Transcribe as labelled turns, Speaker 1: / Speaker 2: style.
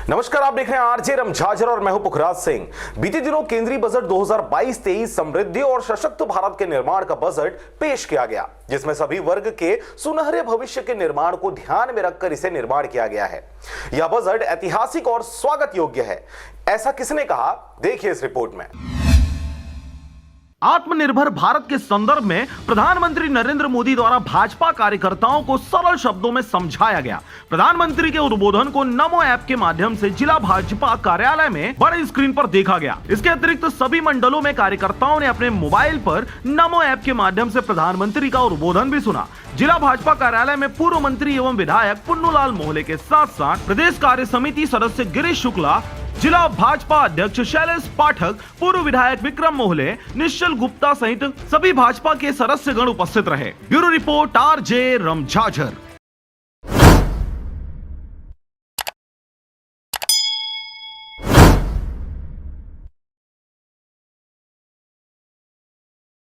Speaker 1: नमस्कार, आप देख रहे हैं आरजे रमझाझर और मैं हूं पुखराज सिंह। बीते दिनों केंद्रीय बजट 2022-23 समृद्धि और सशक्त भारत के निर्माण का बजट पेश किया गया, जिसमें सभी वर्ग के सुनहरे भविष्य के निर्माण को ध्यान में रखकर इसे निर्माण किया गया है। यह बजट ऐतिहासिक और स्वागत योग्य है। ऐसा किसने कहा, देखिए इस रिपोर्ट में।
Speaker 2: आत्मनिर्भर भारत के संदर्भ में प्रधानमंत्री नरेंद्र मोदी द्वारा भाजपा कार्यकर्ताओं को सरल शब्दों में समझाया गया। प्रधानमंत्री के उद्बोधन को नमो ऐप के माध्यम से जिला भाजपा कार्यालय में बड़ी स्क्रीन पर देखा गया। इसके अतिरिक्त सभी मंडलों में कार्यकर्ताओं ने अपने मोबाइल पर नमो ऐप के माध्यम से प्रधानमंत्री का उद्बोधन भी सुना। जिला भाजपा कार्यालय में पूर्व मंत्री एवं विधायक पुन्नूलाल मोहले के साथ साथ प्रदेश कार्य समिति सदस्य गिरीश शुक्ला, जिला भाजपा अध्यक्ष शैलेश पाठक, पूर्व विधायक विक्रम मोहले, निश्चल गुप्ता सहित सभी भाजपा के सदस्यगण उपस्थित रहे। Bureau report, RJ रमझाझर।